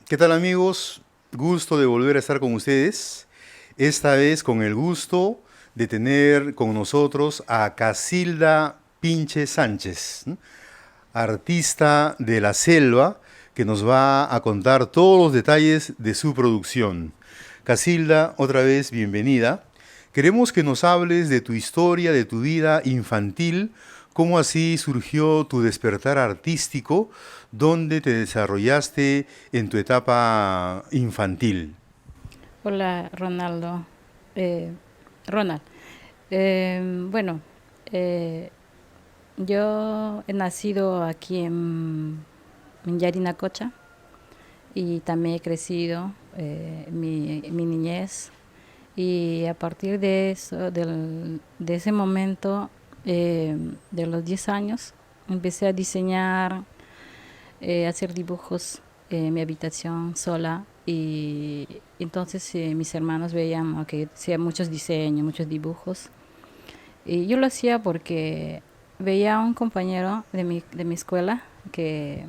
¿Qué tal amigos? Gusto de volver a estar con ustedes. Esta vez con el gusto de tener con nosotros a Casilda Pinche Sánchez, ¿no? Artista de la selva, que nos va a contar todos los detalles de su producción. Casilda, otra vez bienvenida. Queremos que nos hables de tu historia, de tu vida infantil, cómo así surgió tu despertar artístico, dónde te desarrollaste en tu etapa infantil. Hola, Ronaldo. Eh, Ronald. Bueno, eh, yo he nacido aquí en Yarinacocha y también he crecido mi niñez. Y a partir de eso, de ese momento, de los 10 años, empecé a diseñar, hacer dibujos en mi habitación sola. Y entonces mis hermanos veían que hacía muchos diseños, muchos dibujos. Y yo lo hacía porque veía a un compañero de mi escuela que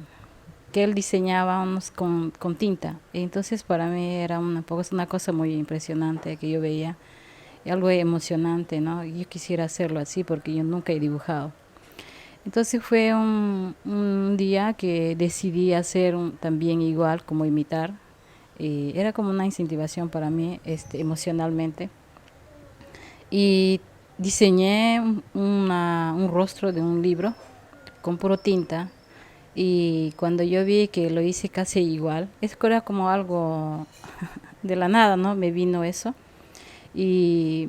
él diseñaba unos con tinta. Y entonces para mí era una cosa muy impresionante que yo veía, y algo emocionante, ¿no? Yo quisiera hacerlo así porque yo nunca he dibujado. Entonces fue un día que decidí hacer también igual, como imitar. Y era como una incentivación para mí emocionalmente. Y diseñé un rostro de un libro con puro tinta. Y cuando yo vi que lo hice casi igual, es que era como algo de la nada, ¿no? Me vino eso. Y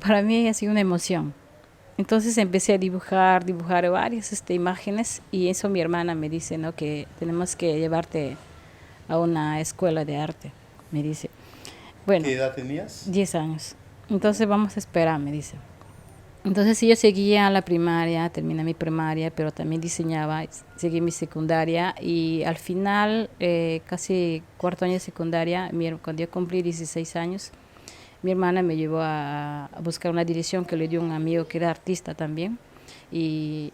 para mí ha sido una emoción. Entonces empecé a dibujar varias imágenes, y eso mi hermana me dice, ¿no? Que tenemos que llevarte a una escuela de arte, me dice. Bueno, ¿Qué edad tenías? 10 años. Ya. Entonces vamos a esperar, me dice. Entonces sí, yo seguía la primaria, terminé mi primaria, pero también diseñaba, seguí mi secundaria, y al final, casi cuarto año de secundaria, cuando yo cumplí 16 años, mi hermana me llevó a buscar una dirección que le dio un amigo que era artista también. Y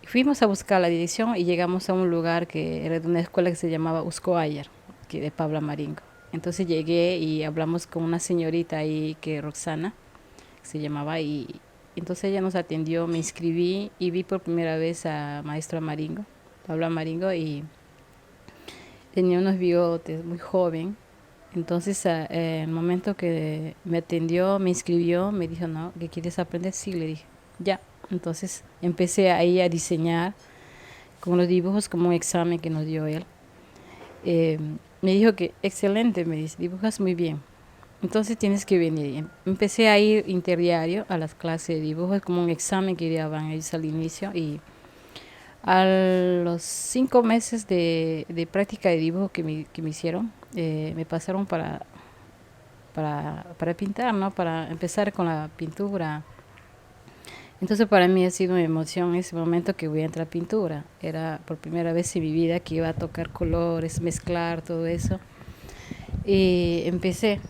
fuimos a buscar la dirección y llegamos a un lugar que era de una escuela que se llamaba Uscoayer, que de Pablo Maringo. Entonces llegué y hablamos con una señorita ahí, que Roxana se llamaba, y entonces ella nos atendió, me inscribí y vi por primera vez a maestro Maringo, Pablo Maringo, y tenía unos bigotes, muy joven. Entonces, en el momento que me atendió, me inscribió, me dijo, ¿no? ¿Qué quieres aprender? Sí, le dije, ya. Entonces empecé ahí a diseñar con los dibujos, como un examen que nos dio él. Eh, Me dijo que excelente, me dice, dibujas muy bien. Entonces tienes que venir. Empecé a ir interdiario a las clases de dibujos, como un examen que daban ellos al inicio. Y a los 5 meses de práctica de dibujo que me hicieron, me pasaron para pintar, ¿no? Para empezar con la pintura. Entonces para mí ha sido una emoción ese momento que voy a entrar a pintura. Era por primera vez en mi vida que iba a tocar colores, mezclar todo eso. Y empecé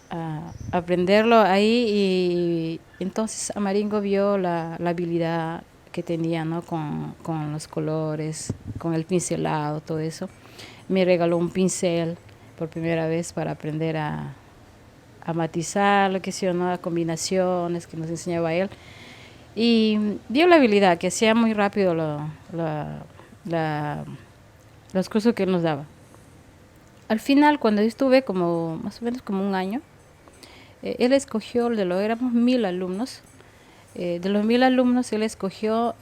a aprenderlo ahí, y entonces Amaringo vio la habilidad que tenía, ¿no? Con los colores, con el pincelado, todo eso. Me regaló un pincel por primera vez para aprender a matizar, lo que sea, ¿no? A combinaciones que nos enseñaba él. Y dio la habilidad que hacía muy rápido la- los cursos que él nos daba. Al final, cuando yo estuve como más o menos como un año, él escogió, éramos 1000 alumnos. De los 1000 alumnos, él escogió,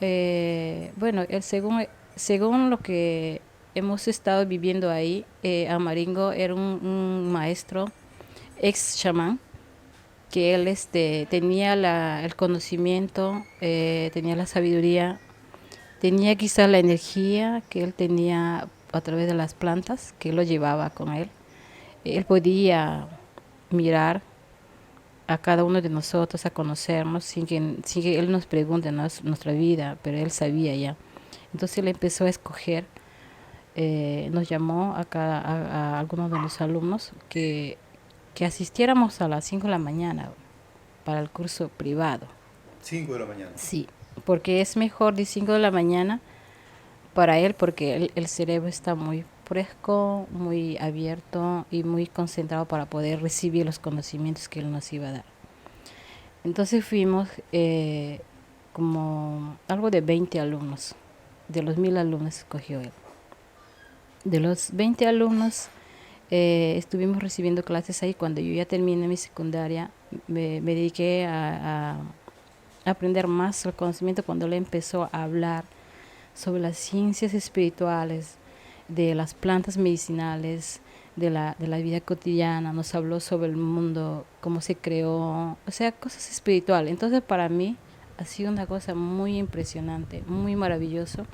bueno, él según lo que hemos estado viviendo ahí, Amaringo era un maestro, ex chamán, que él tenía el conocimiento, tenía la sabiduría, tenía quizá la energía que él tenía a través de las plantas, que él lo llevaba con él. Él podía mirar a cada uno de nosotros, a conocernos, sin que él nos pregunte, ¿no? Nuestra vida, pero él sabía ya. Entonces él empezó a escoger, nos llamó a algunos de los alumnos que asistiéramos a las 5 de la mañana para el curso privado. 5 de la mañana. Sí, porque es mejor de 5 de la mañana para él, porque el cerebro está muy fresco, muy abierto y muy concentrado para poder recibir los conocimientos que él nos iba a dar. Entonces fuimos como algo de 20 alumnos, de los 1000 alumnos escogió él. De los 20 alumnos estuvimos recibiendo clases ahí. Cuando yo ya terminé mi secundaria, me dediqué a aprender más el conocimiento cuando él empezó a hablar sobre las ciencias espirituales, de las plantas medicinales, de la vida cotidiana. Nos habló sobre el mundo, cómo se creó, o sea, cosas espirituales. Entonces para mí ha sido una cosa muy impresionante, muy maravilloso,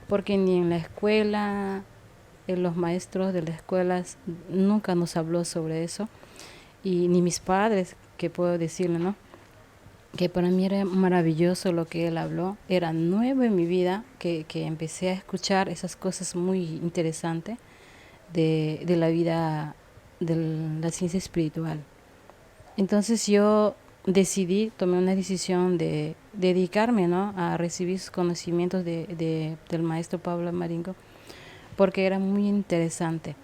porque ni en la escuela, en los maestros de las escuelas nunca nos habló sobre eso, y ni mis padres, que puedo decirle, ¿no? Que para mí era maravilloso lo que él habló, era nuevo en mi vida, que empecé a escuchar esas cosas muy interesantes de la vida, de la ciencia espiritual. Entonces yo tomé una decisión de dedicarme, ¿no?, a recibir sus conocimientos del maestro Pablo Maringo, porque era muy interesante.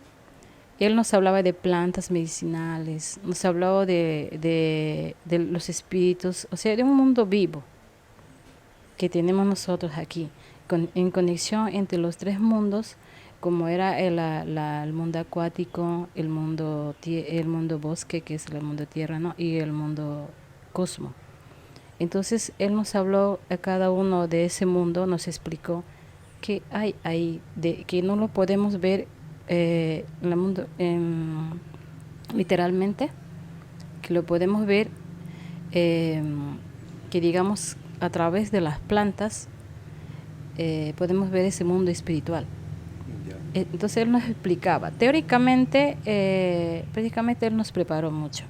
Él nos hablaba de plantas medicinales, nos hablaba de los espíritus, o sea, de un mundo vivo que tenemos nosotros aquí, en conexión entre los tres mundos, como era el mundo acuático, el mundo bosque, que es el mundo tierra, ¿no?, y el mundo cosmo. Entonces él nos habló a cada uno de ese mundo, nos explicó que hay ahí, que no lo podemos ver en el mundo literalmente, que lo podemos ver, eh, que digamos a través de las plantas podemos ver ese mundo espiritual. Entonces él nos explicaba, teóricamente, prácticamente él nos preparó mucho.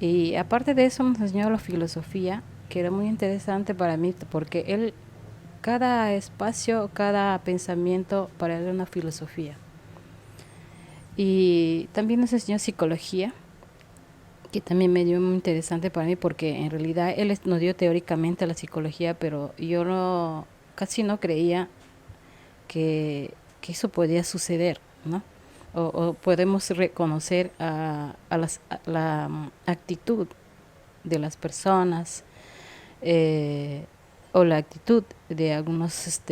Y aparte de eso nos enseñó la filosofía, que era muy interesante para mí, porque él, cada espacio, cada pensamiento para él era una filosofía. Y también nos enseñó psicología, que también me dio muy interesante para mí, porque en realidad él nos dio teóricamente la psicología, pero yo casi no creía que eso podía suceder, ¿no? O podemos reconocer a la actitud de las personas, o la actitud de algunos,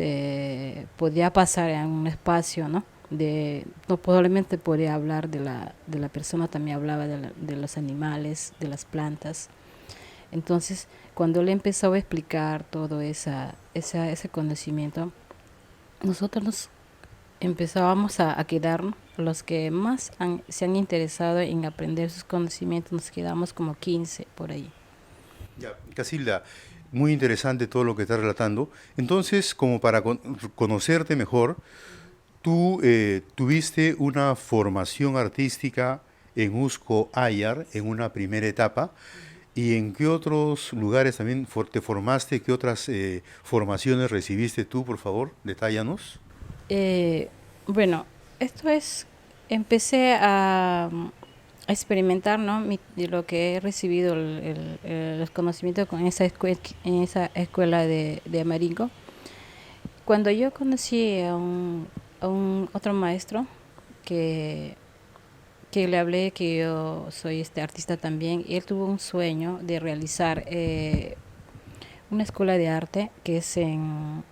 podía pasar en un espacio, ¿no? No probablemente podía hablar de la persona, también hablaba de los animales, de las plantas. Entonces, cuando él empezó a explicar todo ese conocimiento, nosotros nos empezábamos a quedarnos, los que más se han interesado en aprender sus conocimientos, nos quedamos como 15 por ahí. Ya, Casilda, muy interesante todo lo que estás relatando. Entonces, como para conocerte mejor, tú tuviste una formación artística en Usco Ayar en una primera etapa. ¿Y en qué otros lugares también te formaste? ¿Qué otras formaciones recibiste tú, por favor? Detállanos. Eh, bueno, esto es, empecé a experimentar, ¿no?, de lo que he recibido, los conocimientos con en esa escuela de Amaringo. Cuando yo conocí a un otro maestro que, que le hablé que yo soy artista también, y él tuvo un sueño de realizar una escuela de arte que es en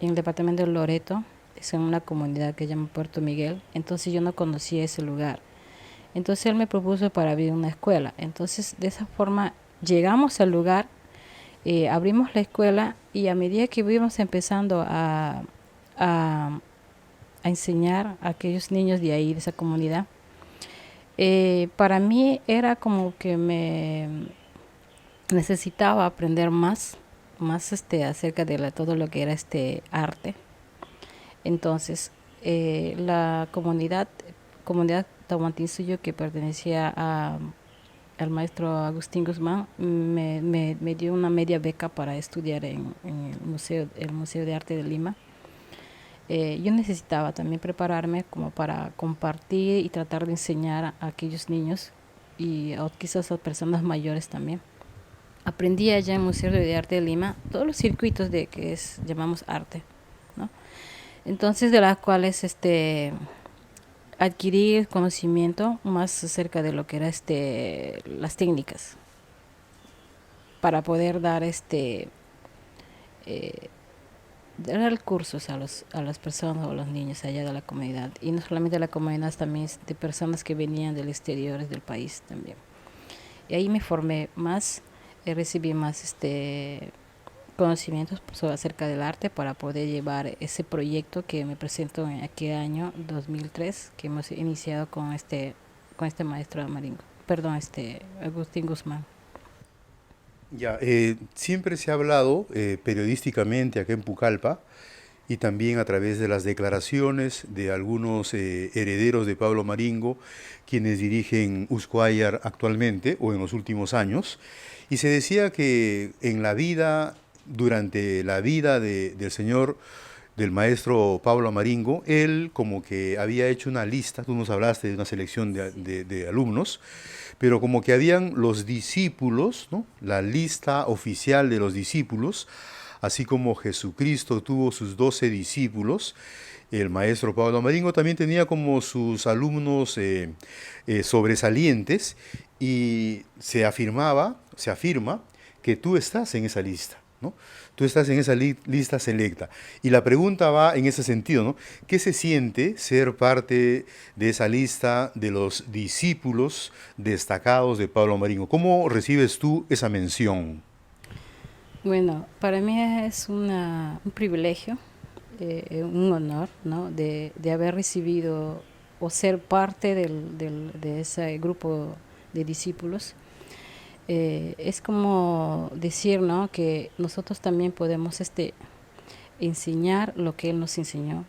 el departamento de Loreto, es en una comunidad que se llama Puerto Miguel. Entonces yo no conocía ese lugar. Entonces él me propuso para abrir una escuela. Entonces de esa forma llegamos al lugar, abrimos la escuela, y a medida que íbamos empezando a, a enseñar a aquellos niños de ahí, de esa comunidad, para mí era como que me necesitaba aprender más acerca de todo lo que era este arte. Entonces, la comunidad Tahuantinsuyo, que pertenecía al maestro Agustín Guzmán, me dio una media beca para estudiar en el Museo de Arte de Lima. Yo necesitaba también prepararme como para compartir y tratar de enseñar a aquellos niños, y quizás a personas mayores también. Aprendí allá en el Museo de Arte de Lima todos los circuitos de llamamos arte, ¿no? Entonces, de las cuales adquirí conocimiento más acerca de lo que era las técnicas para poder dar dar cursos a las personas o a los niños allá de la comunidad, y no solamente de la comunidad, también de personas que venían del exterior del país también. Y ahí me formé más, recibí más conocimientos acerca del arte para poder llevar ese proyecto que me presento en aquel año 2003, que hemos iniciado con este maestro Amaringo, perdón, Agustín Guzmán. Ya, siempre se ha hablado periodísticamente acá en Pucallpa y también a través de las declaraciones de algunos herederos de Pablo Maringo, quienes dirigen Ushuaia actualmente o en los últimos años, y se decía que en la vida, durante la vida del señor, del maestro Pablo Maringo, él como que había hecho una lista, tú nos hablaste de una selección Sí. de alumnos, pero como que habían los discípulos, ¿no? La lista oficial de los discípulos, así como Jesucristo tuvo sus 12 discípulos, el maestro Pablo Maringo también tenía como sus alumnos sobresalientes y se afirma que tú estás en esa lista, ¿no? Tú estás en esa lista selecta. Y la pregunta va en ese sentido, ¿no? ¿Qué se siente ser parte de esa lista de los discípulos destacados de Pablo Maringo? ¿Cómo recibes tú esa mención? Bueno, para mí es un privilegio, un honor, ¿no? De haber recibido o ser parte de ese grupo de discípulos. Es como decir, ¿no? Que nosotros también podemos enseñar lo que él nos enseñó,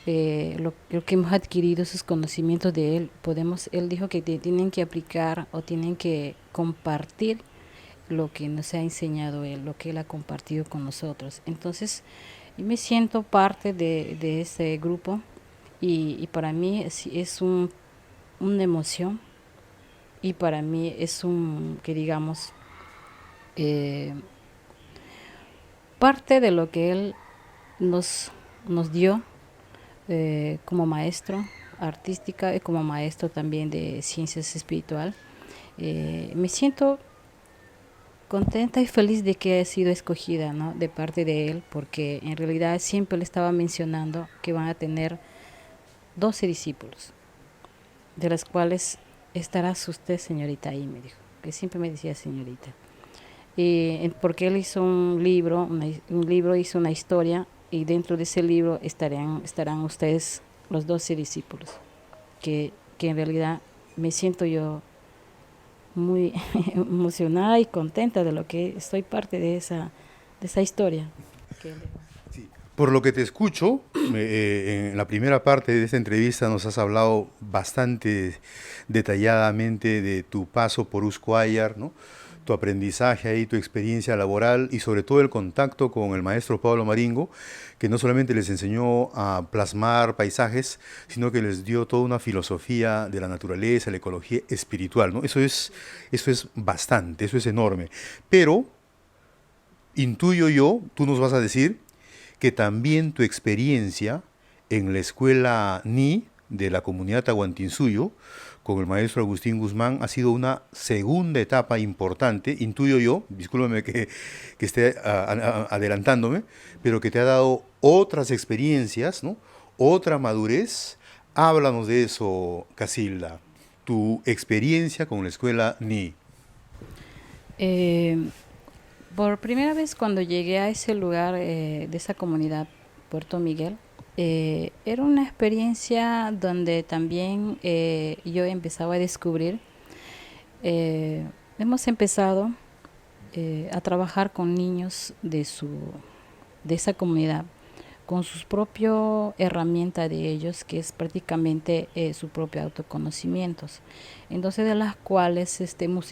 lo que hemos adquirido, sus conocimientos de él. Él dijo que tienen que aplicar o tienen que compartir lo que nos ha enseñado él, lo que él ha compartido con nosotros. Entonces, yo me siento parte de ese grupo, y para mí es una emoción, y para mí es que digamos, eh, parte de lo que él nos, nos dio como maestro artística y como maestro también de ciencias espiritual. Me siento contenta y feliz de que haya sido escogida, ¿no? De parte de él, porque en realidad siempre le estaba mencionando que van a tener 12 discípulos, de las cuales estarás usted, señorita, ahí, me dijo, que siempre me decía señorita. Porque él hizo un libro, hizo una historia, y dentro de ese libro estarán ustedes los 12 discípulos, que en realidad me siento yo muy emocionada y contenta de lo que estoy parte de esa historia que él dejó. Sí. Por lo que te escucho, en la primera parte de esta entrevista nos has hablado bastante detalladamente de tu paso por Ushuaia, ¿no? Tu aprendizaje ahí, tu experiencia laboral y sobre todo el contacto con el maestro Pablo Maringo, que no solamente les enseñó a plasmar paisajes, sino que les dio toda una filosofía de la naturaleza, la ecología espiritual, ¿no? Eso es bastante, eso es enorme. Pero intuyo yo, tú nos vas a decir que también tu experiencia en la escuela NI de la comunidad Tahuantinsuyo con el maestro Agustín Guzmán ha sido una segunda etapa importante, intuyo yo, discúlpame que esté adelantándome, pero que te ha dado otras experiencias, ¿no? Otra madurez. Háblanos de eso, Casilda, tu experiencia con la escuela NI. Eh, por primera vez cuando llegué a ese lugar, de esa comunidad, Puerto Miguel, era una experiencia donde también yo empezaba a descubrir. Hemos empezado a trabajar con niños de esa comunidad, con sus propias herramientas de ellos, que es prácticamente su propio autoconocimientos. Entonces, de las cuales hemos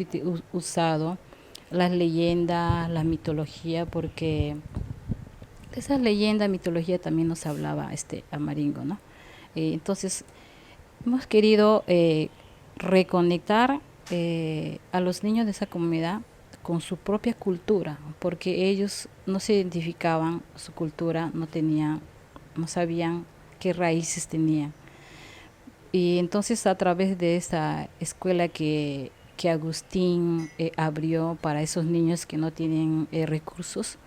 usado las leyendas, la mitología, porque de esas leyendas, mitología también nos hablaba Amaringo, ¿no? Entonces, hemos querido reconectar a los niños de esa comunidad con su propia cultura, porque ellos no se identificaban, su cultura no tenía no sabían qué raíces tenían. Y entonces a través de esa escuela que Agustín abrió para esos niños que no tienen recursos,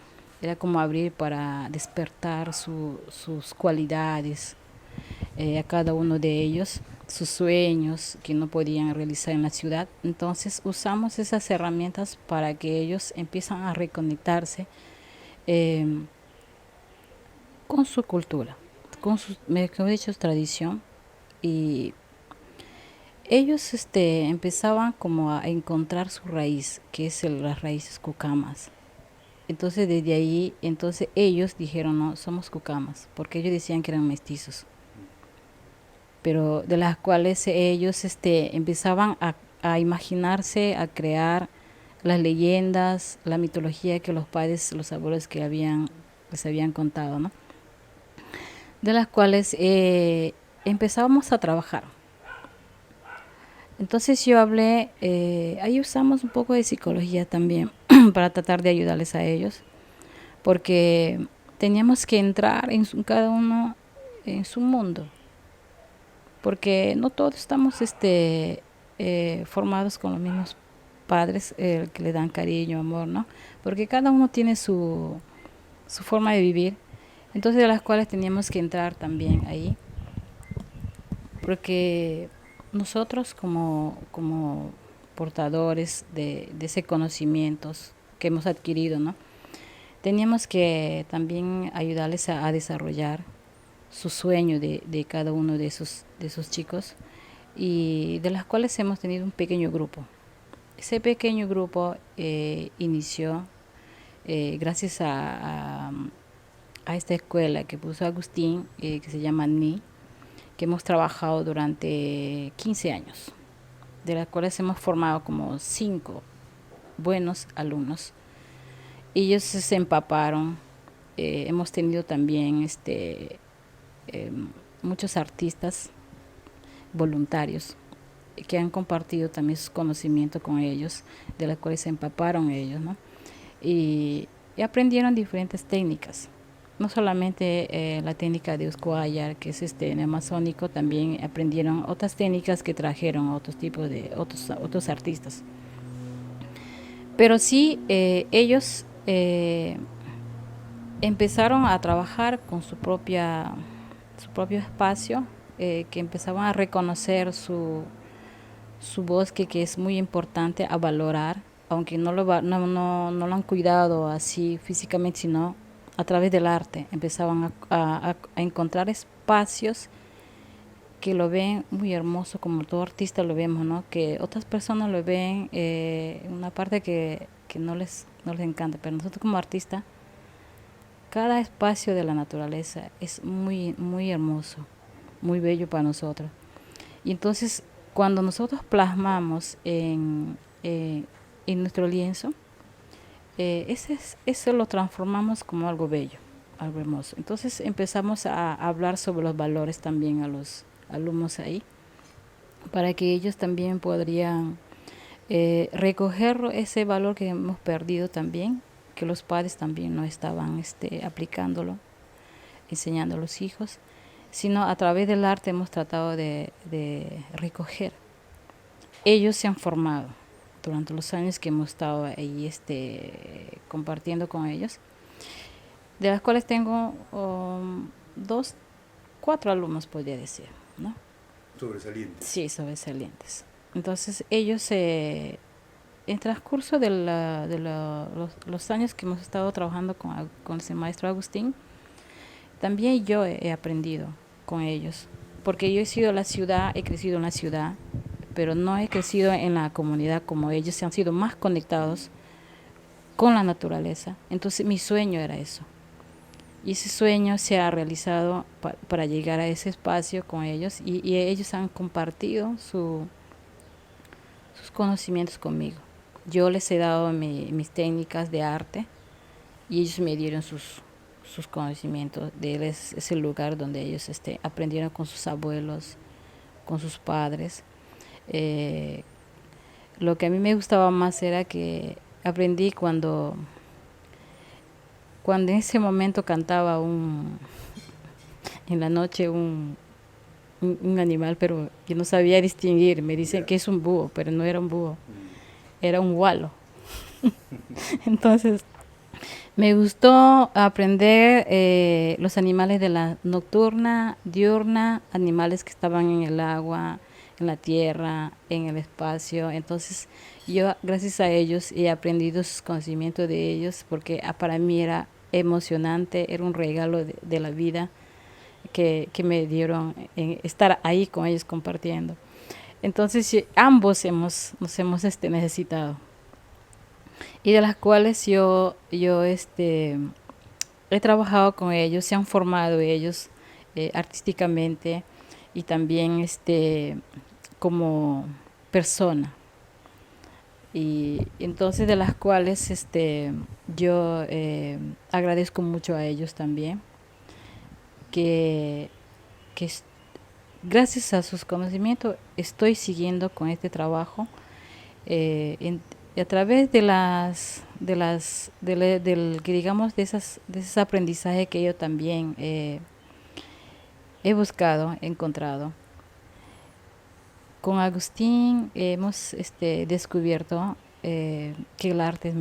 era como abrir para despertar sus cualidades a cada uno de ellos, sus sueños que no podían realizar en la ciudad. Entonces usamos esas herramientas para que ellos empiezan a reconectarse eh, con su cultura, con su, mejor dicho, tradición. Y ellos empezaban como a encontrar su raíz, que es las raíces cucamas. Entonces desde ahí, entonces ellos dijeron, no, somos cucamas, porque ellos decían que eran mestizos, pero de las cuales ellos empezaban a imaginarse, a crear las leyendas, la mitología que los padres, los abuelos les habían contado, ¿no? De las cuales empezábamos a trabajar. Entonces yo hablé, ahí usamos un poco de psicología también para tratar de ayudarles a ellos, porque teníamos que entrar en cada uno en su mundo, porque no todos estamos formados con los mismos padres que le dan cariño, amor, ¿no? Porque cada uno tiene su forma de vivir, entonces de las cuales teníamos que entrar también ahí, porque nosotros como portadores de ese conocimientos que hemos adquirido, ¿no? Teníamos que también ayudarles a desarrollar su sueño de cada uno de esos chicos, y de las cuales hemos tenido un pequeño grupo. Ese pequeño grupo inició gracias a esta escuela que puso Agustín, que se llama NI, que hemos trabajado durante 15 años, de las cuales hemos formado como 5 buenos alumnos. Ellos se empaparon. Hemos tenido también muchos artistas voluntarios que han compartido también sus conocimientos con ellos, de las cuales se empaparon ellos, ¿no? Y aprendieron diferentes técnicas, no solamente la técnica de Ushuaia, que es neomasónico, también aprendieron otras técnicas que trajeron otros tipos de otros artistas. Pero sí, ellos empezaron a trabajar con su propio espacio, que empezaban a reconocer su bosque, que es muy importante a valorar, aunque no lo han cuidado así físicamente, sino a través del arte. Empezaban a encontrar espacios que lo ven muy hermoso, como todo artista lo vemos, ¿no? Que otras personas lo ven una parte que no les encanta, pero nosotros como artistas, cada espacio de la naturaleza es muy, muy hermoso, muy bello para nosotros. Y entonces, cuando nosotros plasmamos en nuestro lienzo, eso lo transformamos como algo bello, algo hermoso. Entonces empezamos a hablar sobre los valores también a los alumnos ahí, para que ellos también podrían recoger ese valor que hemos perdido también, que los padres también no estaban aplicándolo, enseñando a los hijos, sino a través del arte hemos tratado de recoger. Ellos se han formado durante los años que hemos estado ahí compartiendo con ellos, de las cuales tengo 4 alumnos, podría decir, ¿no? Sobresalientes. Sí, sobresalientes. Entonces ellos, en transcurso de los años que hemos estado trabajando con ese maestro Agustín, también yo he aprendido con ellos, porque yo he crecido en la ciudad, pero no he crecido en la comunidad como ellos. Se han sido más conectados con la naturaleza. Entonces mi sueño era eso, y ese sueño se ha realizado para llegar a ese espacio con ellos, y ellos han compartido sus conocimientos conmigo. Yo les he dado mis técnicas de arte, y ellos me dieron sus conocimientos. De él es el lugar donde ellos aprendieron con sus abuelos, con sus padres. Lo que a mí me gustaba más era que aprendí cuando en ese momento cantaba en la noche un animal, pero yo no sabía distinguir. Me dicen que es un búho, pero no era un búho, era un gualo. Entonces, me gustó aprender los animales de la nocturna, diurna, animales que estaban en el agua, en la tierra, en el espacio. Entonces, yo, gracias a ellos, he aprendido sus conocimientos de ellos, porque para mí era emocionante, era un regalo de la vida que me dieron estar ahí con ellos compartiendo. Entonces, sí, ambos nos hemos necesitado, y de las cuales yo he trabajado con ellos, se han formado ellos artísticamente y también como persona. Y entonces de las cuales yo agradezco mucho a ellos también, que, que gracias a sus conocimientos estoy siguiendo con este trabajo, y a través del que digamos de esos aprendizajes que yo también he buscado, he encontrado. Con Agustín hemos descubierto que el arte es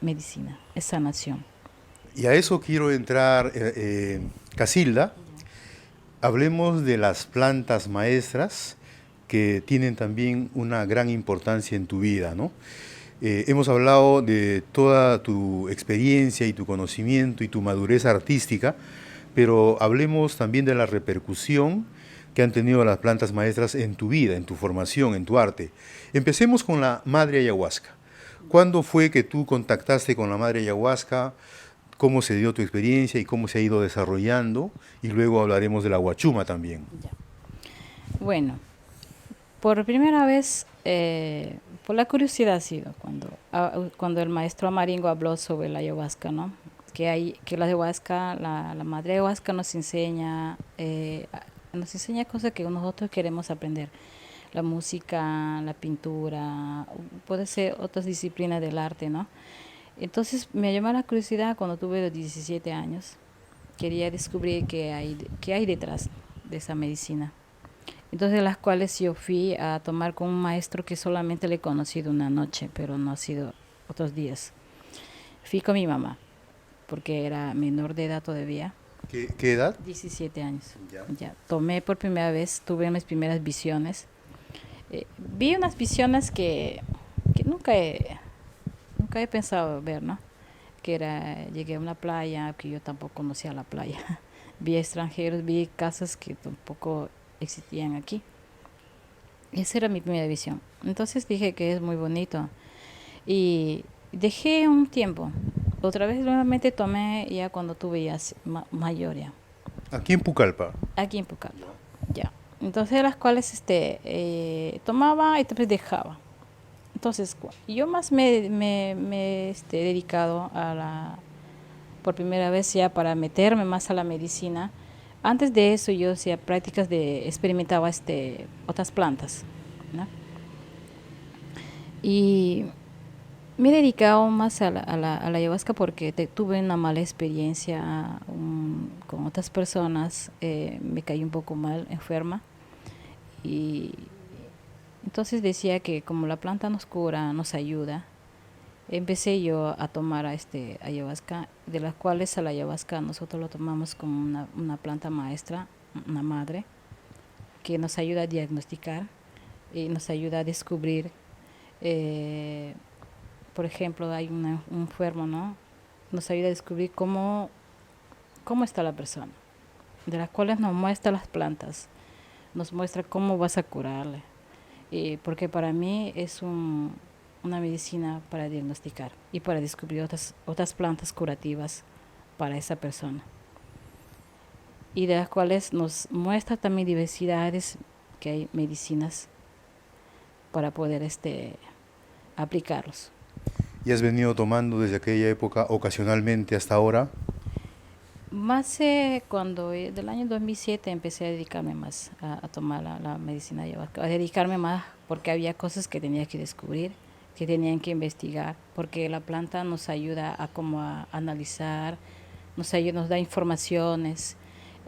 medicina, es sanación. Y a eso quiero entrar, Casilda. Hablemos de las plantas maestras que tienen también una gran importancia en tu vida, ¿no? Hemos hablado de toda tu experiencia y tu conocimiento y tu madurez artística, pero hablemos también de la repercusión que han tenido las plantas maestras en tu vida, en tu formación, en tu arte. Empecemos con la madre ayahuasca. ¿Cuándo fue que tú contactaste con la madre ayahuasca? ¿Cómo se dio tu experiencia y cómo se ha ido desarrollando? Y luego hablaremos de la huachuma también. Ya. Bueno, por primera vez, por la curiosidad ha sido cuando el maestro Amaringo habló sobre la ayahuasca, ¿no? Que la ayahuasca, la madre ayahuasca nos enseña cosas que nosotros queremos aprender. La música, la pintura, puede ser otras disciplinas del arte, ¿no? Entonces me llamó la curiosidad cuando tuve los 17 años. Quería descubrir qué hay detrás de esa medicina. Entonces, las cuales yo fui a tomar con un maestro que solamente le he conocido una noche, pero no ha sido otros días. Fui con mi mamá, porque era menor de edad todavía. ¿Qué edad? 17 años. Ya. Ya, tomé por primera vez, tuve mis primeras visiones. Vi unas visiones que nunca he pensado ver, ¿no? Llegué a una playa, que yo tampoco conocía la playa. Vi extranjeros, vi casas que tampoco existían aquí. Esa era mi primera visión. Entonces dije que es muy bonito. Y dejé un tiempo. Otra vez nuevamente tomé ya cuando tuve ya mayor ya. Aquí en Pucallpa. Aquí en Pucallpa. Ya. Entonces las cuales tomaba y después dejaba. Entonces yo más me he dedicado por primera vez ya para meterme más a la medicina. Antes de eso yo hacía prácticas experimentaba otras plantas, ¿no? Y me he dedicado más a la ayahuasca porque tuve una mala experiencia con otras personas, me caí un poco mal, enferma, y entonces decía que como la planta nos cura, nos ayuda, empecé yo a tomar ayahuasca, de las cuales a la ayahuasca nosotros lo tomamos como una planta maestra, una madre, que nos ayuda a diagnosticar y nos ayuda a descubrir. eh, por ejemplo, hay un enfermo, ¿no? Nos ayuda a descubrir cómo está la persona, de las cuales nos muestra las plantas, nos muestra cómo vas a curarle. Porque para mí es una medicina para diagnosticar y para descubrir otras plantas curativas para esa persona. Y de las cuales nos muestra también diversidades, que hay medicinas para poder aplicarlos. ¿Y has venido tomando desde aquella época ocasionalmente hasta ahora? Más cuando del año 2007 empecé a dedicarme más a tomar la medicina ayahuasca, a dedicarme más porque había cosas que tenía que descubrir, que tenían que investigar, porque la planta nos ayuda a como a analizar, nos da informaciones,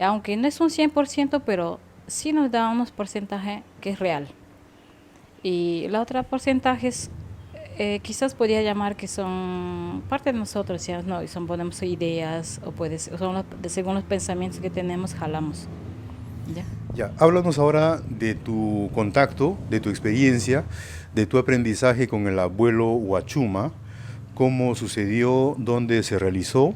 aunque no es un 100%, pero sí nos da unos porcentajes que es real. Y la otra porcentajes quizás podría llamar que son parte de nosotros, ya no, y son ponemos ideas o puede ser, son según los pensamientos que tenemos jalamos, ¿ya? Ya, háblanos ahora de tu contacto, de tu experiencia, de tu aprendizaje con el abuelo Huachuma, cómo sucedió, dónde se realizó.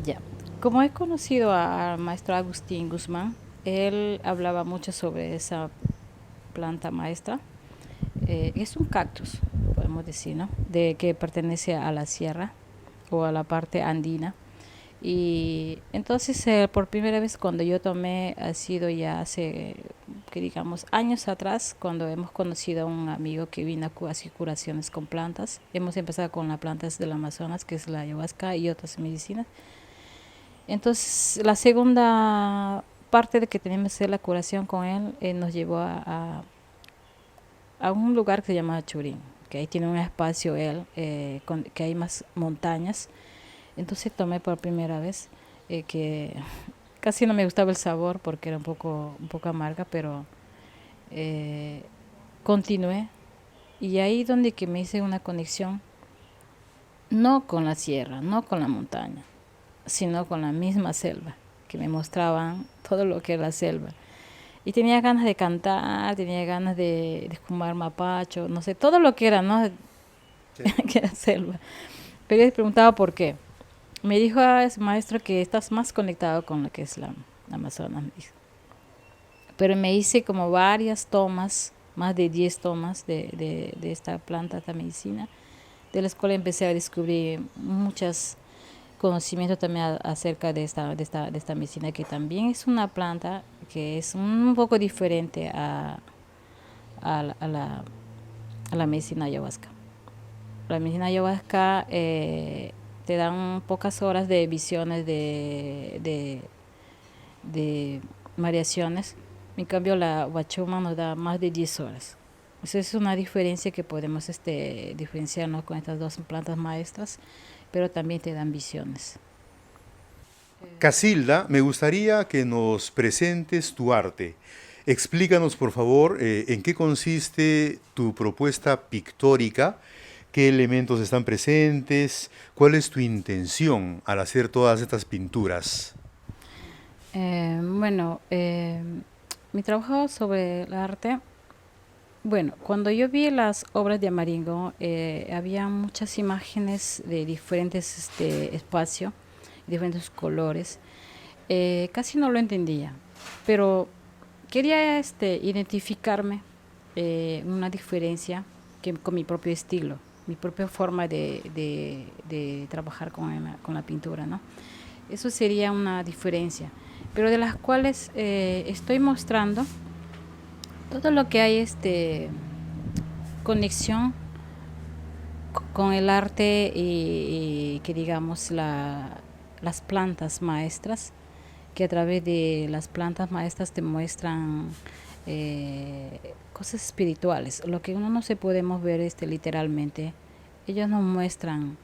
Ya. Como he conocido al maestro Agustín Guzmán, él hablaba mucho sobre esa planta maestra. Es un cactus, podemos decir, ¿no? De que pertenece a la sierra o a la parte andina. Y entonces por primera vez cuando yo tomé ha sido ya hace, que digamos, años atrás, cuando hemos conocido a un amigo que vino a hacer curaciones con plantas. Hemos empezado con las plantas del Amazonas, que es la ayahuasca y otras medicinas. Entonces la segunda parte de que teníamos que hacer la curación con él nos llevó a un lugar que se llama Churín, que ahí tiene un espacio él, que hay más montañas. Entonces tomé por primera vez, que casi no me gustaba el sabor porque era un poco amarga, pero eh, continué. Y ahí donde que me hice una conexión, no con la sierra, no con la montaña, sino con la misma selva, que me mostraban todo lo que es la selva. Y tenía ganas de cantar, tenía ganas de fumar mapacho, no sé, todo lo que era, ¿no? Sí. Que era selva. Pero yo les preguntaba por qué. Me dijo ese maestro que estás más conectado con lo que es la Amazonas, me dijo. Pero me hice como varias tomas, más de 10 tomas de esta planta, esta medicina, de la cuales empecé a descubrir muchos conocimientos también acerca de esta medicina, que también es una planta que es un poco diferente a, la, a la- a la medicina ayahuasca. La medicina ayahuasca te dan pocas horas de visiones de variaciones. En cambio, la huachuma nos da más de 10 horas. Esa es una diferencia que podemos diferenciarnos con estas dos plantas maestras, pero también te dan visiones. Casilda, me gustaría que nos presentes tu arte. Explícanos, por favor, en qué consiste tu propuesta pictórica, qué elementos están presentes, cuál es tu intención al hacer todas estas pinturas. Bueno, mi trabajo sobre el arte, bueno, cuando yo vi las obras de Amaringo, había muchas imágenes de diferentes espacios, diferentes colores. Casi no lo entendía, pero quería identificarme una diferencia que, con mi propio estilo, mi propia forma de trabajar con la pintura, ¿no? Eso sería una diferencia, pero de las cuales estoy mostrando todo lo que hay conexión con el arte y que digamos las plantas maestras, que a través de las plantas maestras te muestran cosas espirituales, lo que uno no se podemos ver literalmente. Ellos nos muestran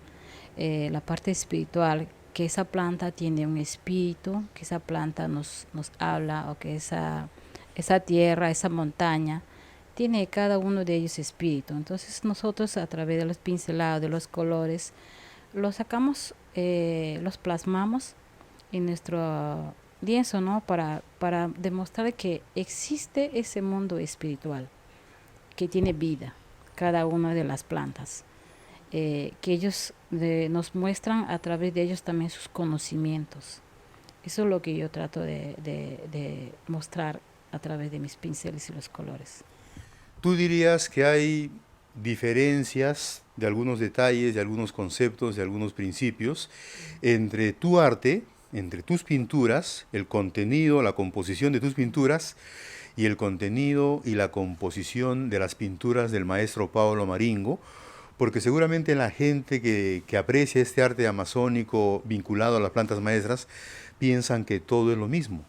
la parte espiritual, que esa planta tiene un espíritu, que esa planta nos habla, o que esa tierra, esa montaña, tiene cada uno de ellos espíritu. Entonces nosotros a través de los pincelados, de los colores, los sacamos, los plasmamos en nuestro lienzo, ¿no? Para demostrar que existe ese mundo espiritual, que tiene vida, cada una de las plantas, que ellos nos muestran a través de ellos también sus conocimientos. Eso es lo que yo trato de mostrar a través de mis pinceles y los colores. ¿Tú dirías que hay diferencias de algunos detalles, de algunos conceptos, de algunos principios entre tu arte, entre tus pinturas, el contenido, la composición de tus pinturas y el contenido y la composición de las pinturas del maestro Pablo Maringo? Porque seguramente la gente que aprecia este arte amazónico vinculado a las plantas maestras piensan que todo es lo mismo,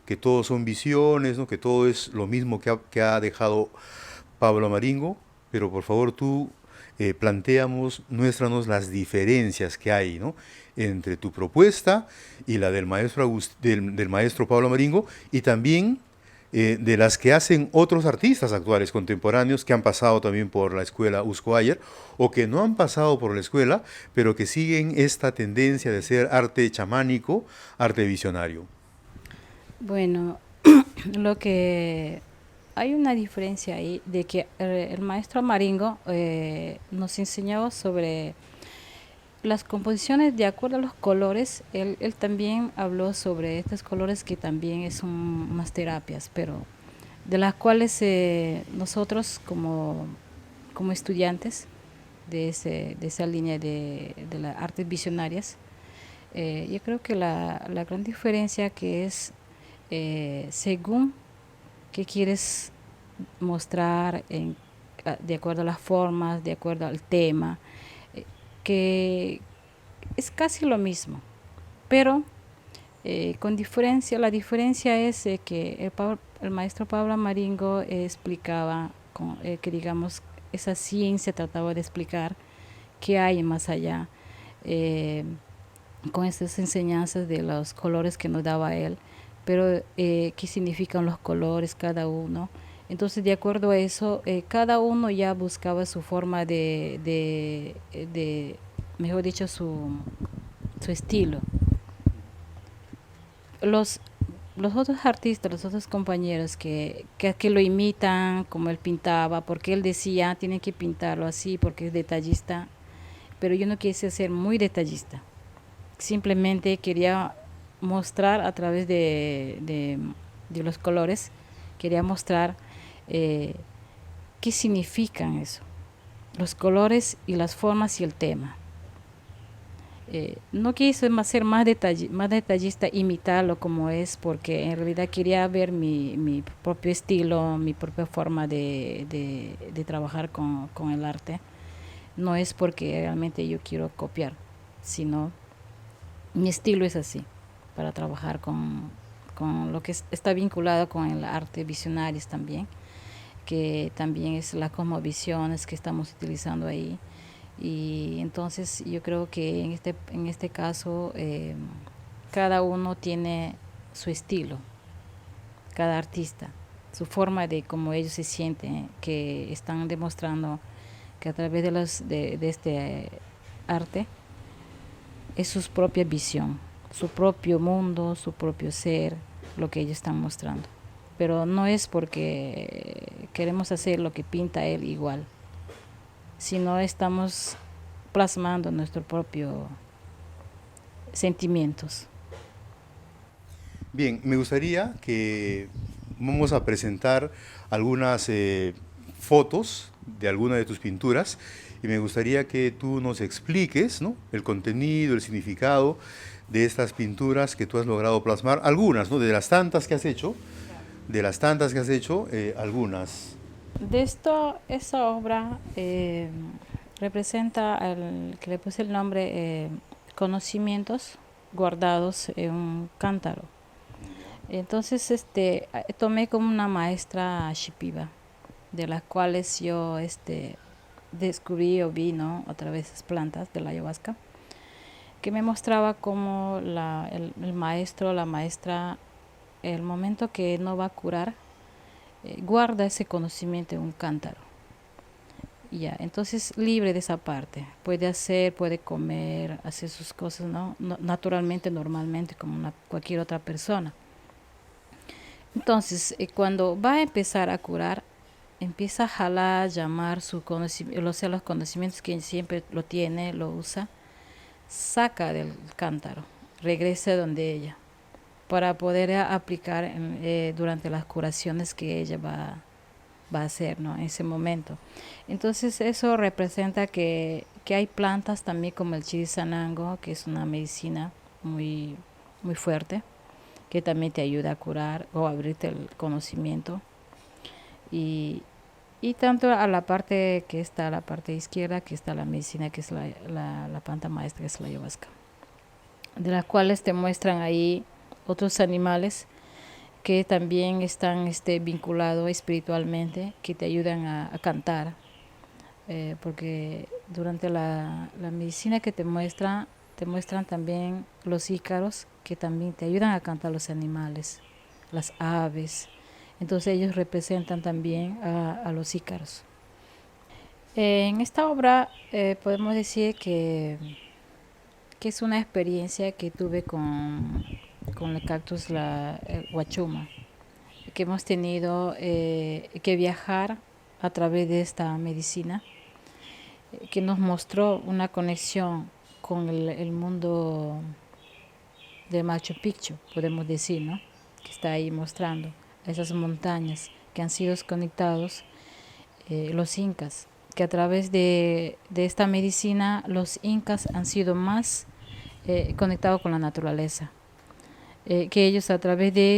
que todo son visiones, ¿no? Que todo es lo mismo que ha dejado Pablo Maringo, pero por favor tú muéstranos las diferencias que hay, ¿no?, entre tu propuesta y la del maestro, del maestro Pablo Maringo, y también de las que hacen otros artistas actuales contemporáneos que han pasado también por la escuela Usco Ayer o que no han pasado por la escuela, pero que siguen esta tendencia de ser arte chamánico, arte visionario. Bueno, lo que hay una diferencia ahí de que el maestro Maringo nos enseñó sobre las composiciones de acuerdo a los colores. Él también habló sobre estos colores que también son unas terapias, pero de las cuales nosotros como estudiantes de esa línea de las artes visionarias, yo creo que la gran diferencia que es según qué quieres mostrar de acuerdo a las formas, de acuerdo al tema, que es casi lo mismo, pero con diferencia. La diferencia es que el maestro Pablo Maringo explicaba que, digamos, esa ciencia trataba de explicar qué hay más allá, eh, con estas enseñanzas de los colores que nos daba él, pero qué significan los colores cada uno. Entonces, de acuerdo a eso, cada uno ya buscaba su forma mejor dicho, su estilo. Los, los otros artistas, los otros compañeros que lo imitan, como él pintaba, porque él decía, tienen que pintarlo así porque es detallista, pero yo no quise ser muy detallista. Simplemente quería mostrar a través de los colores, quería mostrar eh, qué significan eso, los colores y las formas y el tema. No quise ser más detallista, imitarlo como es, porque en realidad quería ver mi propio estilo, mi propia forma de trabajar con el arte. No es porque realmente yo quiero copiar, sino mi estilo es así, para trabajar con lo que está vinculado con el arte visionarios también, que también es las cosmovisiones que estamos utilizando ahí. Y entonces yo creo que en este caso cada uno tiene su estilo, cada artista, su forma de cómo ellos se sienten, que están demostrando que a través de este arte es su propia visión, su propio mundo, su propio ser, lo que ellos están mostrando. Pero no es porque queremos hacer lo que pinta él igual, sino estamos plasmando nuestros propios sentimientos. Bien, me gustaría que vamos a presentar algunas fotos de alguna de tus pinturas y me gustaría que tú nos expliques, ¿no?, el contenido, el significado de estas pinturas que tú has logrado plasmar, algunas, ¿no?, de las tantas que has hecho, algunas. Esa obra representa que le puse el nombre Conocimientos guardados en un cántaro. Entonces, tomé como una maestra shipiba, de las cuales yo descubrí o vi, ¿no?, a través de las plantas de la ayahuasca, que me mostraba cómo el maestro, la maestra, el momento que no va a curar, guarda ese conocimiento en un cántaro. Ya, entonces libre de esa parte, puede hacer, puede comer, hacer sus cosas, ¿no? Naturalmente, normalmente, como cualquier otra persona. Entonces, cuando va a empezar a curar, empieza a jalar, llamar su conocimiento, o sea, los conocimientos que siempre lo tiene, lo usa, saca del cántaro, regresa donde ella, para poder aplicar durante las curaciones que ella va a hacer, ¿no?, en ese momento. Entonces eso representa que hay plantas también como el chirisanango, que es una medicina muy, muy fuerte, que también te ayuda a curar o a abrirte el conocimiento. Y, y tanto a la parte que está a la parte izquierda, que está la medicina, que es la planta maestra, que es la ayahuasca, de las cuales te muestran ahí otros animales que también están vinculados espiritualmente, que te ayudan a cantar, porque durante la medicina que te muestran también los ícaros que también te ayudan a cantar los animales, las aves. Entonces ellos representan también a los ícaros. En esta obra podemos decir que es una experiencia que tuve con el cactus el huachuma, que hemos tenido que viajar a través de esta medicina, que nos mostró una conexión con el mundo de Machu Picchu, podemos decir, ¿no? Que está ahí mostrando esas montañas que han sido conectados los incas, que a través de esta medicina los incas han sido más conectados con la naturaleza, que ellos a través de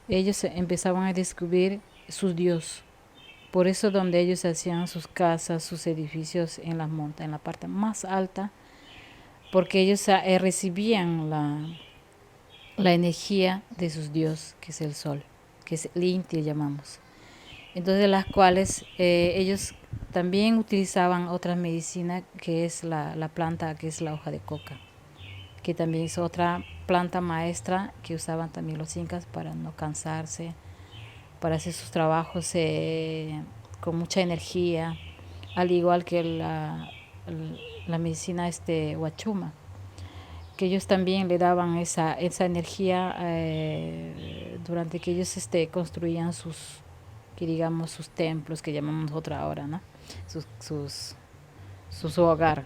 ellos empezaban a descubrir sus dios. Por eso donde ellos hacían sus casas, sus edificios en las montañas, en la parte más alta, porque ellos recibían la energía de sus dios, que es el sol, que es el Inti llamamos. Entonces las cuales ellos también utilizaban otra medicina que es la planta, que es la hoja de coca, que también es otra planta maestra que usaban también los incas para no cansarse, para hacer sus trabajos con mucha energía, al igual que la medicina huachuma, que ellos también le daban esa energía durante que ellos construían que digamos sus templos, que llamamos nosotros ahora, ¿no? sus, sus, su hogar.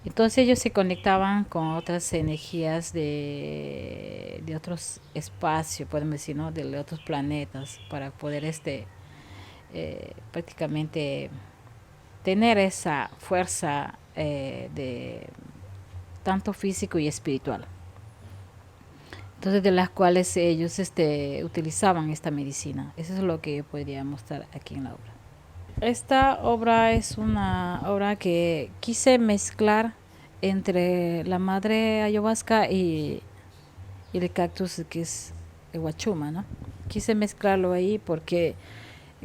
Entonces ellos se conectaban con otras energías de otros espacios, podemos decir, ¿no? De otros planetas, para poder prácticamente tener esa fuerza de tanto físico y espiritual. Entonces de las cuales ellos utilizaban esta medicina. Eso es lo que yo podría mostrar aquí en la obra. Esta obra es una obra que quise mezclar entre la madre ayahuasca y el cactus que es el huachuma, ¿no? Quise mezclarlo ahí porque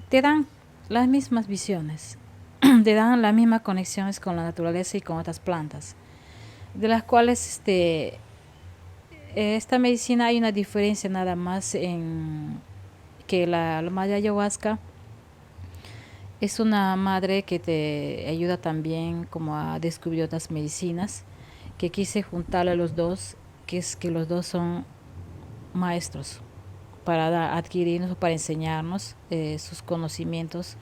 te dan las mismas visiones, te dan las mismas conexiones con la naturaleza y con otras plantas, de las cuales esta medicina hay una diferencia nada más en que la madre ayahuasca es una madre que te ayuda también como a descubrir otras medicinas, que quise juntarle a los dos, que es que los dos son maestros para adquirirnos, para enseñarnos sus conocimientos,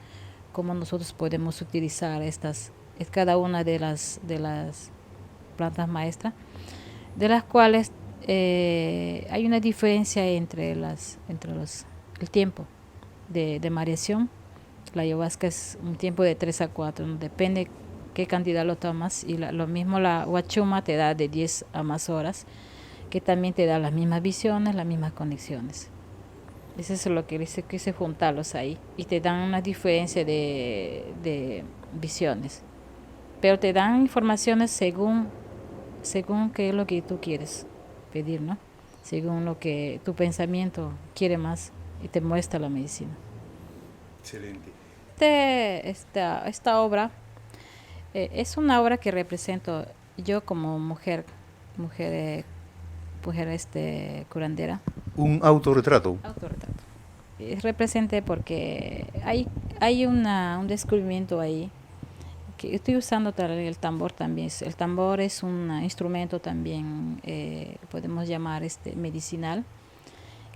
cómo nosotros podemos utilizar cada una de las plantas maestras, de las cuales hay una diferencia entre el tiempo de mareación. La ayahuasca es un tiempo de 3 a 4, ¿no? Depende qué cantidad lo tomas. Y lo mismo la huachuma te da de 10 a más horas, que también te da las mismas visiones, las mismas conexiones. Eso es lo que quise juntarlos ahí. Y te dan una diferencia de visiones. Pero te dan informaciones según qué es lo que tú quieres pedir, ¿no? Según lo que tu pensamiento quiere más y te muestra la medicina. Excelente. Esta obra es una obra que represento yo como mujer, curandera. Un autorretrato. Autorretrato. Representé porque hay un descubrimiento ahí que estoy usando el tambor también. El tambor es un instrumento también, podemos llamar medicinal,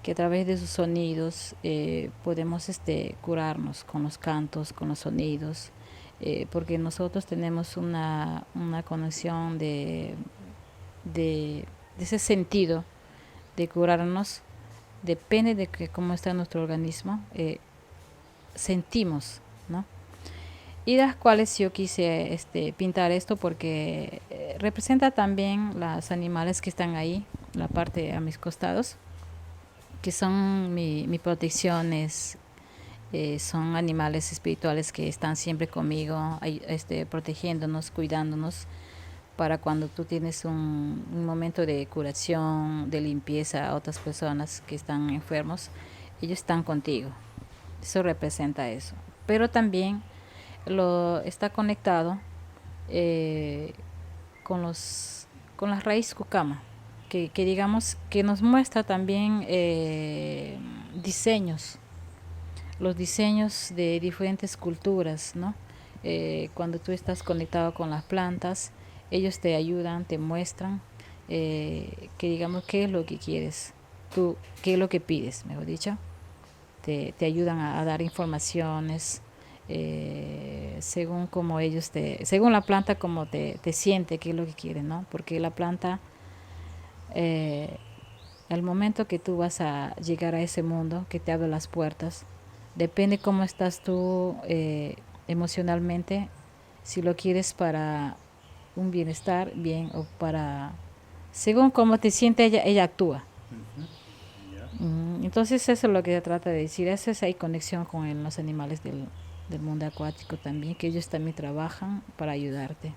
que a través de sus sonidos podemos curarnos con los cantos, con los sonidos, porque nosotros tenemos una conexión de ese sentido de curarnos, depende de cómo está nuestro organismo, sentimos, ¿no? Y de las cuales yo quise pintar esto porque representa también los animales que están ahí, la parte a mis costados, que son mi protecciones, son animales espirituales que están siempre conmigo, protegiéndonos, cuidándonos, para cuando tú tienes un momento de curación, de limpieza a otras personas que están enfermos, ellos están contigo. Eso representa eso. Pero también está conectado eh, con con la raíz Kukama, que digamos que nos muestra también diseños, los diseños de diferentes culturas, ¿no? Cuando tú estás conectado con las plantas, ellos te ayudan, te muestran que digamos qué es lo que quieres, tú, qué es lo que pides, mejor dicho. Te ayudan a dar informaciones según como ellos según la planta como te siente, qué es lo que quieren, ¿no? Porque la planta, eh, al momento que tú vas a llegar a ese mundo, que te abre las puertas, depende cómo estás tú emocionalmente, si lo quieres para un bienestar, bien, o para, según cómo te siente ella actúa. Ujú. Ya. Entonces eso es lo que se trata de decir, eso es hay conexión con los animales del mundo acuático también, que ellos también trabajan para ayudarte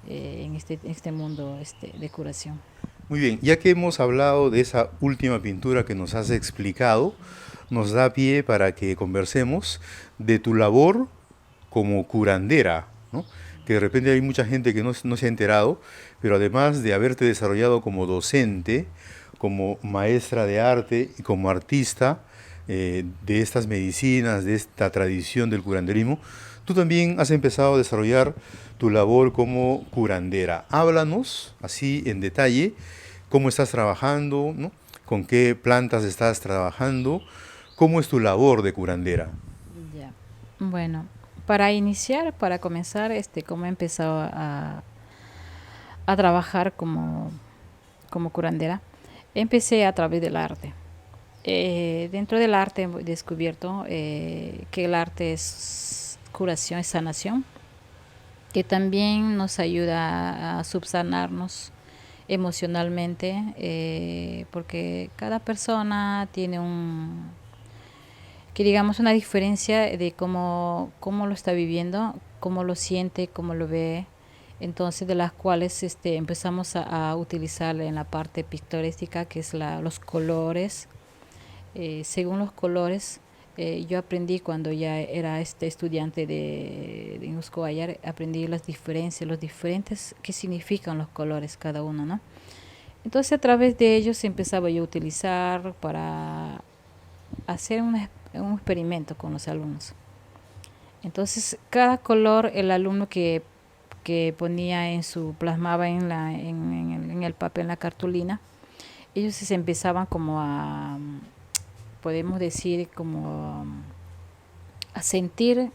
en este mundo de curación. Muy bien, ya que hemos hablado de esa última pintura que nos has explicado, nos da pie para que conversemos de tu labor como curandera, ¿no? Que de repente hay mucha gente que no se ha enterado, pero además de haberte desarrollado como docente, como maestra de arte y como artista de estas medicinas, de esta tradición del curanderismo, tú también has empezado a desarrollar tu labor como curandera. Háblanos así en detalle cómo estás trabajando, ¿no? Con qué plantas estás trabajando, cómo es tu labor de curandera. Ya. Bueno, para iniciar, para comenzar, como he empezado a trabajar como curandera, empecé a través del arte. Dentro del arte he descubierto que el arte es curación, es sanación, que también nos ayuda a subsanarnos emocionalmente, porque cada persona tiene que digamos una diferencia de cómo lo está viviendo, cómo lo siente, cómo lo ve. Entonces, de las cuales empezamos a utilizar en la parte pictorística, que es los colores. Según los colores, yo aprendí cuando ya era estudiante de Inusco Ayar, aprendí las diferencias, los diferentes, qué significan los colores cada uno, ¿no? Entonces a través de ellos empezaba yo a utilizar para hacer un experimento con los alumnos. Entonces cada color el alumno que ponía plasmaba en el papel, en la cartulina, ellos se empezaban como podemos decir, como a sentir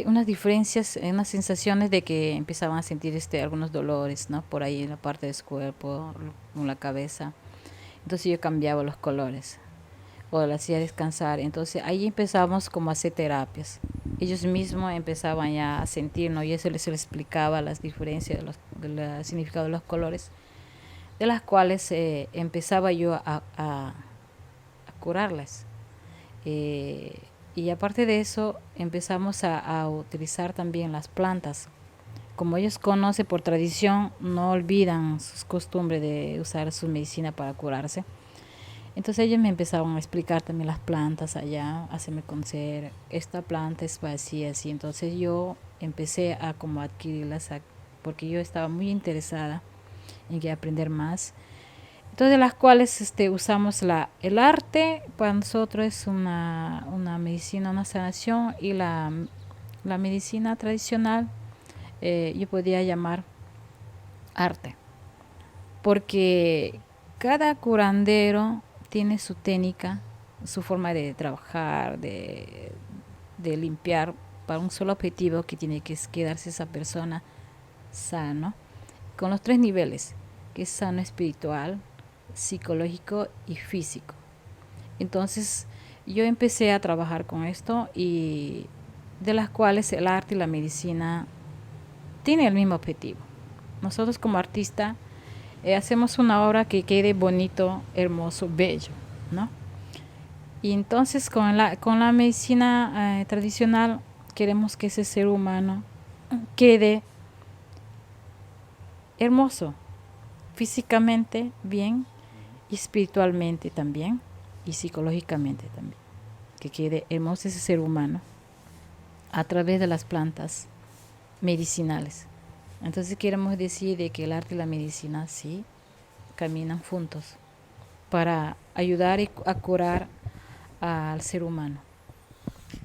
unas diferencias, unas sensaciones de que empezaban a sentir algunos dolores, ¿no? Por ahí en la parte de su cuerpo, en la cabeza. Entonces yo cambiaba los colores o la hacía descansar. Entonces ahí empezamos como a hacer terapias. Ellos mismos empezaban ya a sentir, ¿no? Y eso les explicaba las diferencias, del significado de los colores, de las cuales empezaba yo a curarlas. Eh, y aparte de eso, empezamos a utilizar también las plantas. Como ellos conocen por tradición, no olvidan sus costumbres de usar su medicina para curarse. Entonces ellos me empezaron a explicar también las plantas allá, hacerme conocer, esta planta es así, así. Entonces yo empecé a como adquirirlas, porque yo estaba muy interesada en que aprender más. Entonces, de las cuales usamos el arte, para nosotros es una medicina, una sanación, y la medicina tradicional yo podría llamar arte, porque cada curandero tiene su técnica, su forma de trabajar, de limpiar para un solo objetivo que tiene que quedarse esa persona sano, con los tres niveles, que es sano espiritual, psicológico y físico. Entonces yo empecé a trabajar con esto, y de las cuales el arte y la medicina tienen el mismo objetivo. Nosotros como artistas hacemos una obra que quede bonito, hermoso, bello, ¿no? Y entonces con la medicina tradicional queremos que ese ser humano quede hermoso, físicamente bien, y espiritualmente también, y psicológicamente también, que quede hermoso ese ser humano. a través de las plantas medicinales. Entonces queremos decir de que el arte y la medicina sí caminan juntos para ayudar a curar al ser humano.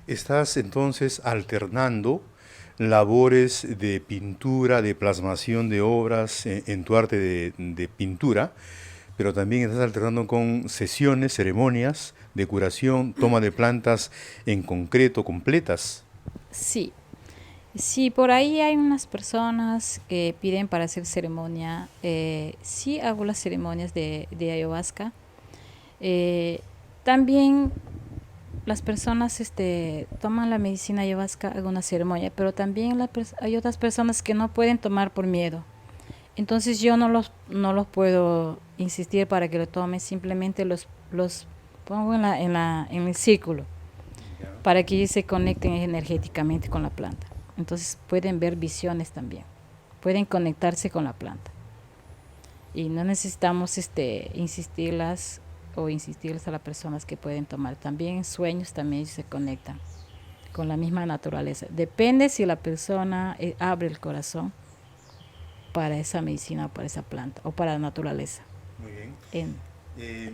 Estás entonces alternando labores de pintura, de plasmación de obras en tu arte de pintura, pero también estás alternando con sesiones, ceremonias de curación, toma de plantas en concreto, completas. Sí, sí, por ahí hay unas personas que piden para hacer ceremonia. Sí hago las ceremonias de ayahuasca. Eh, También las personas toman la medicina ayahuasca, hago una ceremonia, pero también hay otras personas que no pueden tomar por miedo. Entonces yo no los puedo insistir para que lo tomen, simplemente los pongo en el círculo Ya. para que ellos se conecten energéticamente con la planta. Entonces pueden ver visiones también, pueden conectarse con la planta. Y no necesitamos insistirlas o insistirles a las personas que pueden tomar. También en sueños también ellos se conectan con la misma naturaleza. Depende si la persona abre el corazón para esa medicina o para esa planta o para la naturaleza. Muy bien. En, Eh,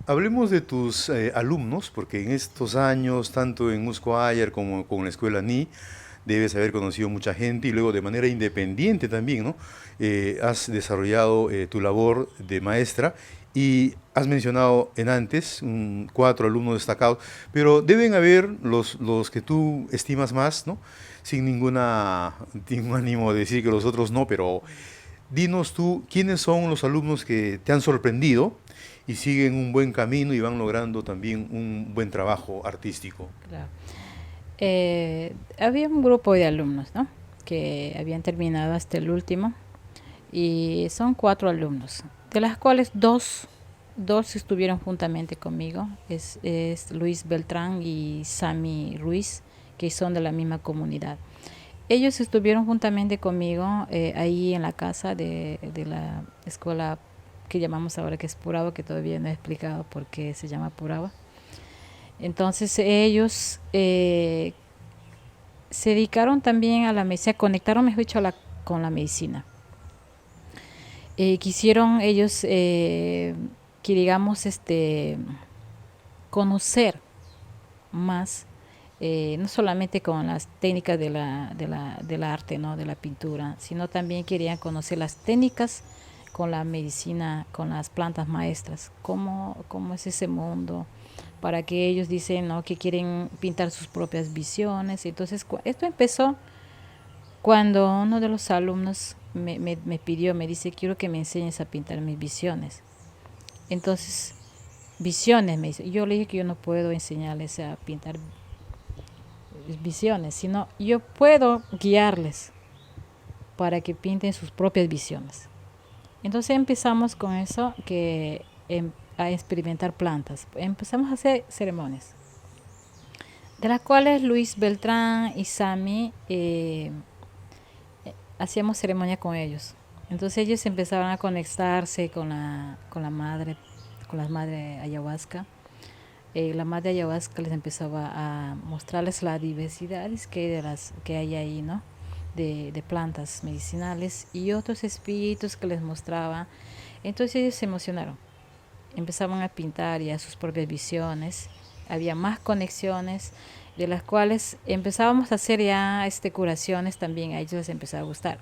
Hablemos de tus alumnos, porque en estos años, tanto en Musco Ayer como con la escuela NI, debes haber conocido mucha gente y luego de manera independiente también, ¿no? Has desarrollado tu labor de maestra y has mencionado en antes 4 alumnos destacados, pero deben haber los que tú estimas más, ¿no? Sin ningún ánimo de decir que los otros no, pero dinos tú, ¿quiénes son los alumnos que te han sorprendido y siguen un buen camino y van logrando también un buen trabajo artístico? claro. Había un grupo de alumnos, ¿no? Que habían terminado hasta el último y son 4 alumnos, de las cuales dos estuvieron juntamente conmigo, es Luis Beltrán y Sami Ruiz, que son de la misma comunidad. Ellos estuvieron juntamente conmigo ahí en la casa de la escuela que llamamos ahora que es Puraba, que todavía no he explicado por qué se llama Puraba. Entonces ellos se dedicaron también a la medicina, conectaron, mejor dicho, con la medicina. Quisieron ellos, que digamos, conocer más, no solamente con las técnicas del arte, ¿no? De la pintura, sino también querían conocer las técnicas con la medicina, con las plantas maestras, cómo es ese mundo, para que ellos dicen, ¿no? Que quieren pintar sus propias visiones. Entonces esto empezó cuando uno de los alumnos me pidió, me dice, quiero que me enseñes a pintar mis visiones. Entonces, visiones, me dice. Yo le dije que yo no puedo enseñarles a pintar visiones, sino yo puedo guiarles para que pinten sus propias visiones. Entonces empezamos con eso, a experimentar plantas. Empezamos a hacer ceremonias, de las cuales Luis Beltrán y Sami hacíamos ceremonia con ellos. Entonces ellos empezaban a conectarse con la madre, con la madre ayahuasca. La madre ayahuasca les empezaba a mostrarles las diversidades que hay ahí, ¿no? De plantas medicinales y otros espíritus que les mostraba. Entonces ellos se emocionaron, empezaban a pintar ya sus propias visiones, había más conexiones, de las cuales empezábamos a hacer ya curaciones también, a ellos les empezaba a gustar.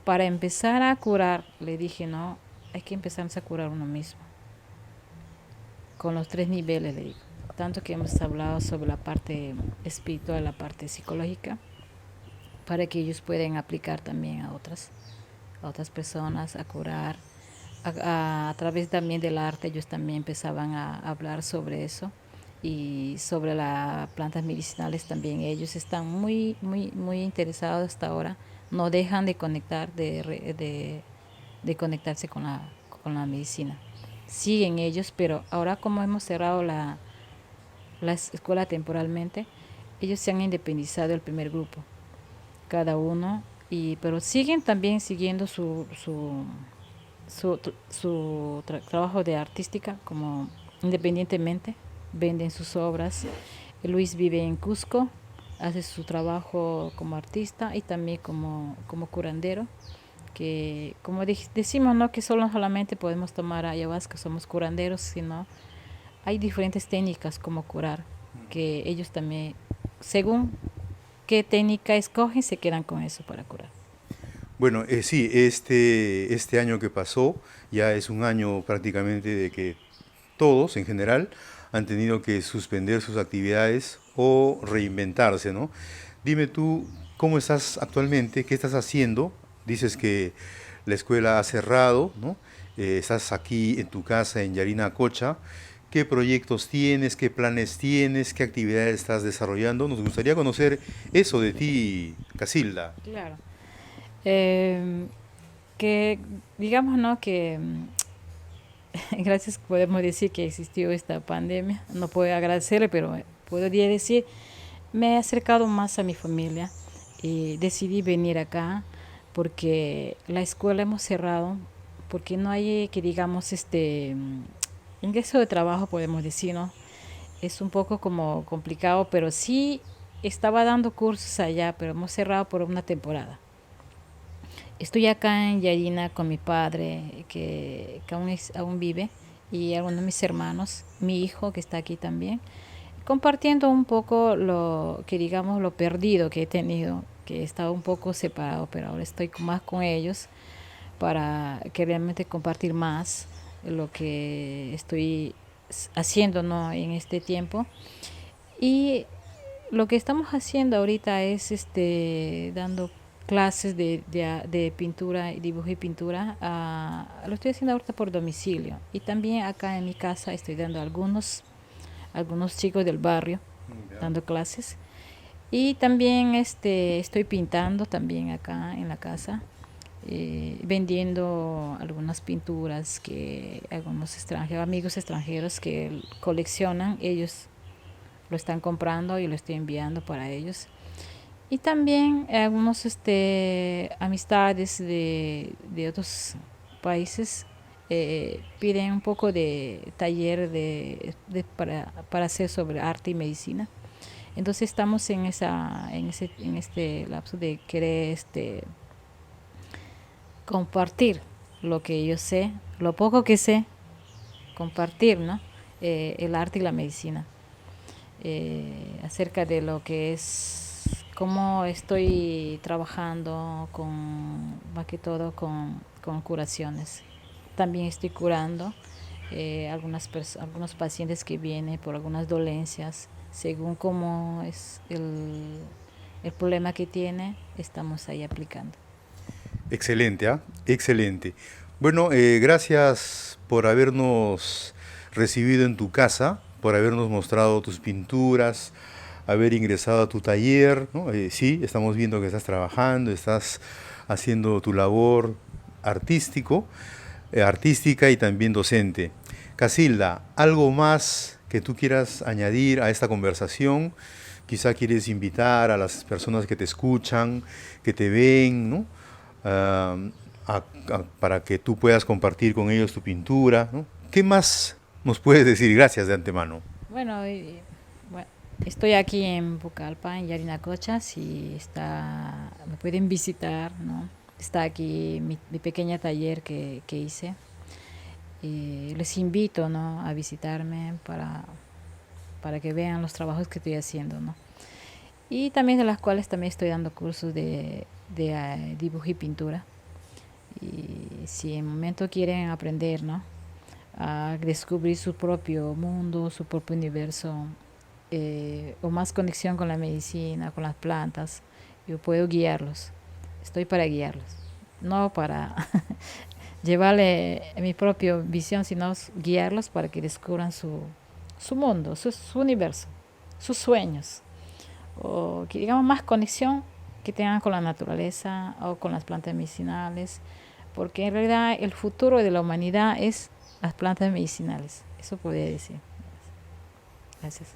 Para empezar a curar, le dije, no, hay que empezar a curar uno mismo, con los 3 niveles, le digo. Tanto que hemos hablado sobre la parte espiritual, la parte psicológica, para que ellos puedan aplicar también a otras personas, a curar. A través también del arte ellos también empezaban a hablar sobre eso y sobre las plantas medicinales también. Ellos están muy interesados hasta ahora, no dejan de conectar, de conectarse con la medicina. Siguen ellos, pero ahora como hemos cerrado la escuela temporalmente, ellos se han independizado del primer grupo, cada uno, pero siguen también siguiendo su trabajo de artística como independientemente, venden sus obras. Luis vive en Cusco hace su trabajo como artista y también como curandero, que como decimos, ¿no? Que solo solamente podemos tomar ayahuasca, somos curanderos, sino hay diferentes técnicas como curar, que ellos también, según qué técnica escogen, se quedan con eso para curar. Bueno, sí, este año que pasó ya es un año prácticamente de que todos en general han tenido que suspender sus actividades o reinventarse, ¿no? Dime tú, ¿cómo estás actualmente? ¿Qué estás haciendo? Dices que la escuela ha cerrado, ¿no? Estás aquí en tu casa en Yarinacocha. ¿Qué proyectos tienes? ¿Qué planes tienes? ¿Qué actividades estás desarrollando? Nos gustaría conocer eso de ti, Casilda. Claro. Eh, que digamos, ¿no? Que gracias podemos decir que existió esta pandemia. No puedo agradecerle, pero podría decir, me he acercado más a mi familia y decidí venir acá porque la escuela hemos cerrado, porque no hay que digamos ingreso de trabajo, podemos decir, ¿no? Es un poco como complicado, pero sí estaba dando cursos allá, pero hemos cerrado por una temporada. Estoy acá en Yayina con mi padre, que aún vive, y algunos de mis hermanos, mi hijo que está aquí también, compartiendo un poco lo que digamos lo perdido que he tenido, que he estado un poco separado, pero ahora estoy más con ellos para que realmente compartir más lo que estoy haciendo, ¿no? En este tiempo. Y lo que estamos haciendo ahorita es dando clases de pintura, dibujo y pintura. Lo estoy haciendo ahorita por domicilio. Y también acá en mi casa estoy dando algunos chicos del barrio, Ya. dando clases. Y también estoy pintando también acá en la casa, vendiendo algunas pinturas que algunos extranjeros, amigos extranjeros que coleccionan, ellos lo están comprando y lo estoy enviando para ellos. Y también algunos amistades de otros países piden un poco de taller para hacer sobre arte y medicina. Entonces estamos en este lapso de querer compartir lo que yo sé, lo poco que sé, compartir, ¿no? El arte y la medicina. Acerca de lo que es cómo estoy trabajando con más que todo con curaciones. También estoy curando algunos pacientes que vienen por algunas dolencias según cómo es el problema que tiene, estamos ahí aplicando. Excelente, ¿ah? Excelente. Bueno, gracias por habernos recibido en tu casa, por habernos mostrado tus pinturas, haber ingresado a tu taller, ¿no? Sí, estamos viendo que estás trabajando, estás haciendo tu labor artístico, artística y también docente. Casilda, ¿algo más que tú quieras añadir a esta conversación? Quizá quieres invitar a las personas que te escuchan, que te ven, ¿no? ah, para que tú puedas compartir con ellos tu pintura, ¿no? ¿Qué más nos puedes decir? Gracias de antemano. Bueno, bueno, estoy aquí en Pucallpa, en Yarinacocha, si me pueden visitar, ¿no? Está aquí mi pequeña taller que hice. Y les invito, ¿no? A visitarme para que vean los trabajos que estoy haciendo, ¿no? Y también de las cuales también estoy dando cursos de dibujo y pintura. Y si en un momento quieren aprender, ¿no? A descubrir su propio mundo, su propio universo, o más conexión con la medicina, con las plantas, yo puedo guiarlos. Estoy para guiarlos, no para llevarle mi propia visión, sino guiarlos para que descubran su mundo, su universo, sus sueños, o que digamos más conexión que tengan con la naturaleza o con las plantas medicinales, porque en realidad el futuro de la humanidad es las plantas medicinales. Eso podría decir. Gracias.